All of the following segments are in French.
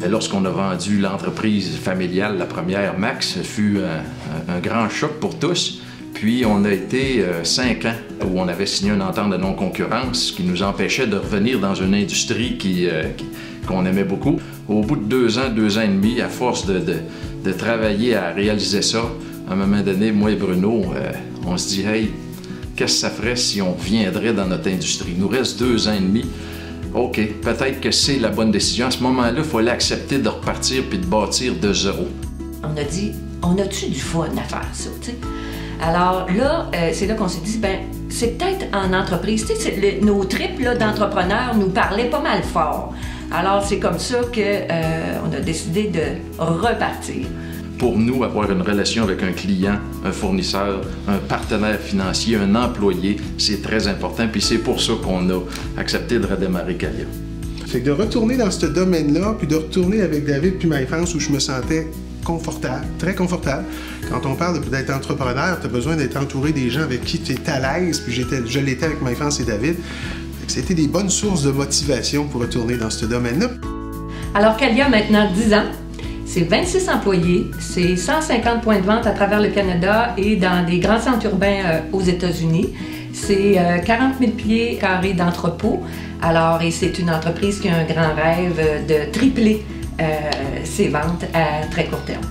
lorsqu'on a vendu l'entreprise familiale, la première, Max, ce fut un grand choc pour tous. Puis on a été 5 ans où on avait signé une entente de non-concurrence qui nous empêchait de revenir dans une industrie qu'on aimait beaucoup. Au bout de 2 ans et demi, à force de travailler à réaliser ça, à un moment donné, moi et Bruno, on se dit « Hey, qu'est-ce que ça ferait si on viendrait dans notre industrie? Il nous reste 2 ans et demi. OK, peut-être que c'est la bonne décision. À ce moment-là, il fallait accepter de repartir puis de bâtir de zéro. » On a dit « On a-tu du fun à faire ça? » t'sais? Alors là, c'est là qu'on s'est dit, ben c'est peut-être en entreprise. Tu sais, nos tripes d'entrepreneurs nous parlaient pas mal fort. Alors c'est comme ça qu'on a décidé de repartir. Pour nous, avoir une relation avec un client, un fournisseur, un partenaire financier, un employé, c'est très important. Puis c'est pour ça qu'on a accepté de redémarrer Calia. Fait que de retourner dans ce domaine-là, puis de retourner avec David puis MyFinance où je me sentais confortable, très confortable. Quand on parle d'être entrepreneur, tu as besoin d'être entouré des gens avec qui tu es à l'aise, puis je l'étais avec MyFinance et David. C'était des bonnes sources de motivation pour retourner dans ce domaine-là. Alors Calia a maintenant 10 ans, c'est 26 employés, c'est 150 points de vente à travers le Canada et dans des grands centres urbains aux États-Unis. C'est 40 000 pieds carrés d'entrepôt. Alors, et c'est une entreprise qui a un grand rêve de tripler ses ventes à très court terme.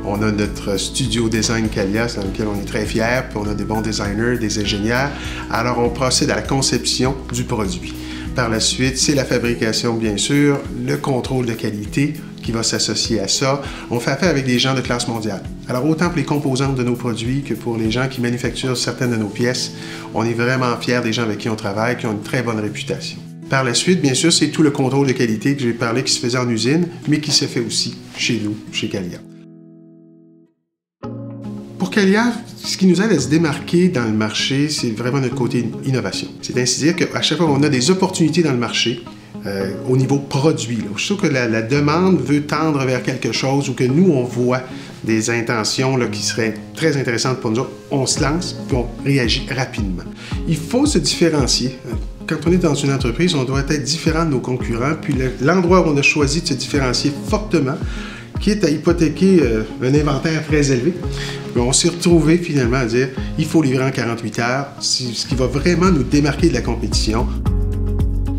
On a notre studio design Calia, dans lequel on est très fiers, puis on a des bons designers, des ingénieurs. Alors, on procède à la conception du produit. Par la suite, c'est la fabrication, bien sûr, le contrôle de qualité qui va s'associer à ça. On fait affaire avec des gens de classe mondiale. Alors, autant pour les composantes de nos produits que pour les gens qui manufacturent certaines de nos pièces, on est vraiment fiers des gens avec qui on travaille, qui ont une très bonne réputation. Par la suite, bien sûr, c'est tout le contrôle de qualité que j'ai parlé qui se faisait en usine, mais qui se fait aussi chez nous, chez Calia. Pour Calia, ce qui nous aide à se démarquer dans le marché, c'est vraiment notre côté innovation. C'est ainsi dire qu'à chaque fois qu'on a des opportunités dans le marché, au niveau produit, là, je suis sûr que la demande veut tendre vers quelque chose ou que nous, on voit des intentions là, qui seraient très intéressantes pour nous autres, on se lance puis on réagit rapidement. Il faut se différencier. Quand on est dans une entreprise, on doit être différent de nos concurrents, puis l'endroit où on a choisi de se différencier fortement, quitte à hypothéquer un inventaire très élevé, puis on s'est retrouvé finalement à dire il faut livrer en 48 heures, ce qui va vraiment nous démarquer de la compétition.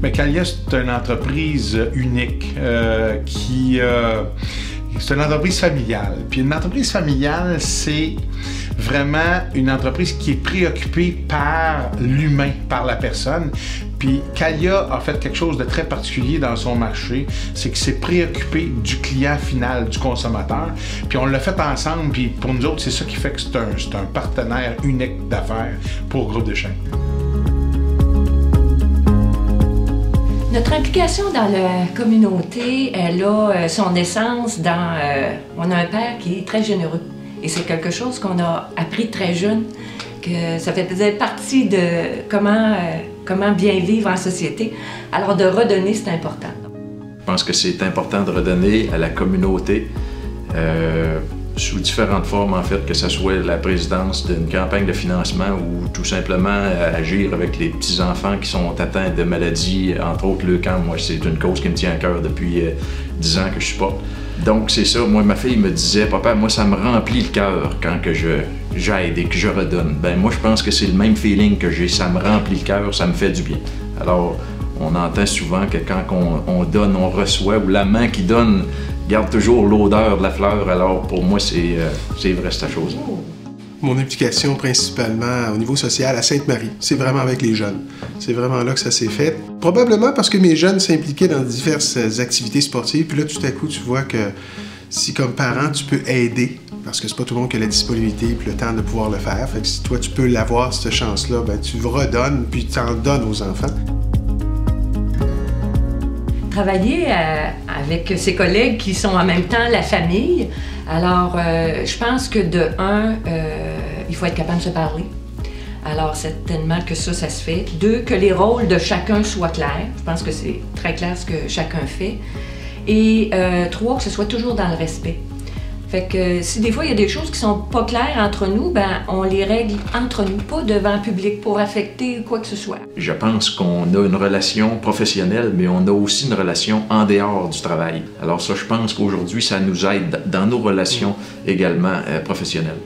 Mais Calia, c'est une entreprise unique c'est une entreprise familiale. Puis une entreprise familiale, c'est vraiment une entreprise qui est préoccupée par l'humain, par la personne. Puis Calia a fait quelque chose de très particulier dans son marché, c'est qu'il s'est préoccupé du client final, du consommateur. Puis on l'a fait ensemble, puis pour nous autres, c'est ça qui fait que c'est un partenaire unique d'affaires pour Groupe Deschênes. Notre implication dans la communauté, elle a son essence dans... on a un père qui est très généreux. Et c'est quelque chose qu'on a appris très jeune, que ça fait partie de comment bien vivre en société. Alors de redonner, c'est important. Je pense que c'est important de redonner à la communauté sous différentes formes, en fait, que ce soit la présidence d'une campagne de financement ou tout simplement agir avec les petits-enfants qui sont atteints de maladies, entre autres le camp. Moi, c'est une cause qui me tient à cœur depuis 10 ans que je supporte. Donc, c'est ça. Moi, ma fille me disait, papa, moi, ça me remplit le cœur quand que j'aide et que je redonne. Ben moi, je pense que c'est le même feeling que j'ai. Ça me remplit le cœur, ça me fait du bien. Alors, on entend souvent que quand on donne, on reçoit, ou la main qui donne garde toujours l'odeur de la fleur. Alors, pour moi, c'est vrai, cette chose. Mon implication principalement au niveau social à Sainte-Marie, c'est vraiment avec les jeunes. C'est vraiment là que ça s'est fait. Probablement parce que mes jeunes s'impliquaient dans diverses activités sportives. Puis là, tout à coup, tu vois que si comme parent, tu peux aider, parce que c'est pas tout le monde qui a la disponibilité et le temps de pouvoir le faire. Fait que si toi, tu peux l'avoir, cette chance-là, ben, tu redonnes puis tu en donnes aux enfants. Travailler avec ses collègues qui sont en même temps la famille. Alors, je pense que de un, il faut être capable de se parler. Alors, certainement que ça se fait. 2, que les rôles de chacun soient clairs. Je pense que c'est très clair ce que chacun fait. Et 3, que ce soit toujours dans le respect. Fait que si des fois il y a des choses qui sont pas claires entre nous, ben on les règle entre nous, pas devant le public pour affecter quoi que ce soit. Je pense qu'on a une relation professionnelle, mais on a aussi une relation en dehors du travail. Alors ça, je pense qu'aujourd'hui, ça nous aide dans nos relations également professionnelles.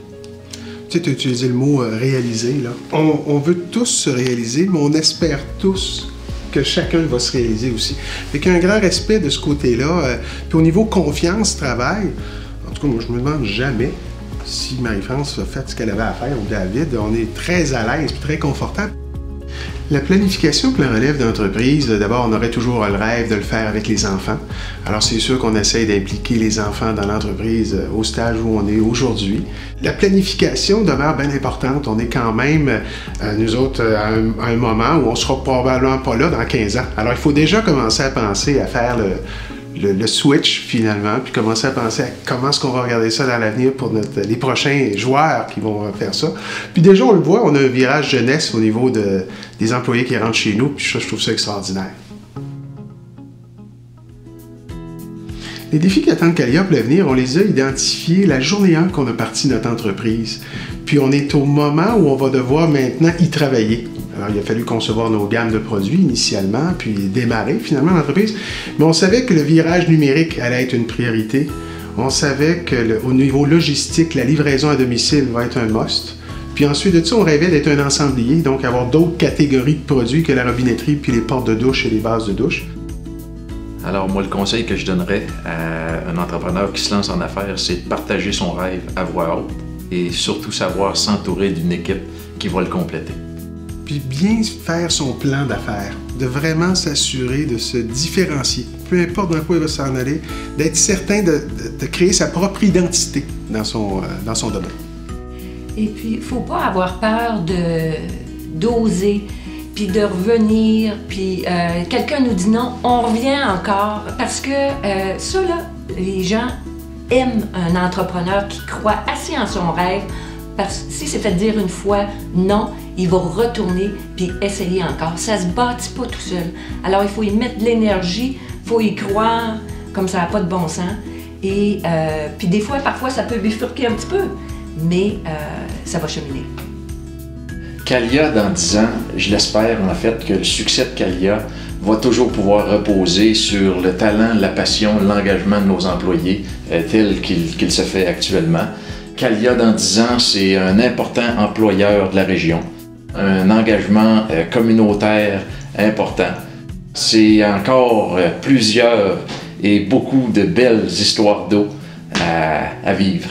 Tu sais, tu as utilisé le mot réaliser, là. On veut tous se réaliser, mais on espère tous que chacun va se réaliser aussi. Fait qu'un grand respect de ce côté-là. Puis au niveau confiance, travail, en tout cas, moi, je me demande jamais si Marie-France a fait ce qu'elle avait à faire, ou David. On est très à l'aise et très confortable. La planification que l'on relève d'entreprise, d'abord, on aurait toujours le rêve de le faire avec les enfants. Alors, c'est sûr qu'on essaye d'impliquer les enfants dans l'entreprise au stage où on est aujourd'hui. La planification demeure bien importante. On est quand même, nous autres, à un moment où on sera probablement pas là dans 15 ans. Alors, il faut déjà commencer à penser à faire le switch, finalement, puis commencer à penser à comment est-ce qu'on va regarder ça dans l'avenir pour les prochains joueurs qui vont faire ça. Puis déjà, on le voit, on a un virage jeunesse au niveau des employés qui rentrent chez nous, puis ça, je trouve ça extraordinaire. Les défis qui attendent Calia pour l'avenir, on les a identifiés la journée 1 qu'on a parti notre entreprise. Puis on est au moment où on va devoir maintenant y travailler. Alors, il a fallu concevoir nos gammes de produits initialement, puis démarrer finalement l'entreprise. Mais on savait que le virage numérique allait être une priorité. On savait qu'au niveau logistique, la livraison à domicile va être un must. Puis ensuite de ça, on rêvait d'être un ensemblier, donc avoir d'autres catégories de produits que la robinetterie, puis les portes de douche et les bases de douche. Alors moi, le conseil que je donnerais à un entrepreneur qui se lance en affaires, c'est de partager son rêve à voix haute et surtout savoir s'entourer d'une équipe qui va le compléter. Puis bien faire son plan d'affaires, de vraiment s'assurer de se différencier, peu importe dans quoi il va s'en aller, d'être certain de créer sa propre identité dans son domaine. Et puis, il ne faut pas avoir peur d'oser, puis de revenir, puis quelqu'un nous dit non, on revient encore, parce que ça, là, les gens aiment un entrepreneur qui croit assez en son rêve, parce que si c'est fait dire une fois non, il va retourner puis essayer encore. Ça se bâtit pas tout seul. Alors, il faut y mettre de l'énergie, il faut y croire, comme ça n'a pas de bon sens. Et puis des fois, parfois, ça peut bifurquer un petit peu, mais ça va cheminer. Calia, dans 10 ans, je l'espère en fait que le succès de Calia va toujours pouvoir reposer sur le talent, la passion, l'engagement de nos employés tel qu'il se fait actuellement. Calia, dans 10 ans, c'est un important employeur de la région, un engagement communautaire important. C'est encore plusieurs et beaucoup de belles histoires d'eau à vivre.